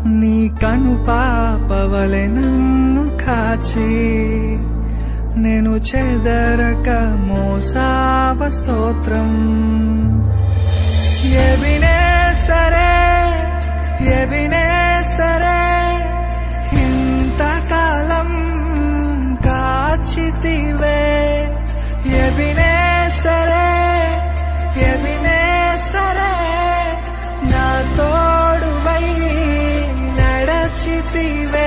నీ కను పాపవలె నన్ను కాచి నేను చెదరక మోసావ స్తోత్రం. ఎబినేసరే ఎబినేసరే ఇంతకాలం కాచితివే. ఎబినేసరే ఎబినేసరే నా తోడువై నడచితివే.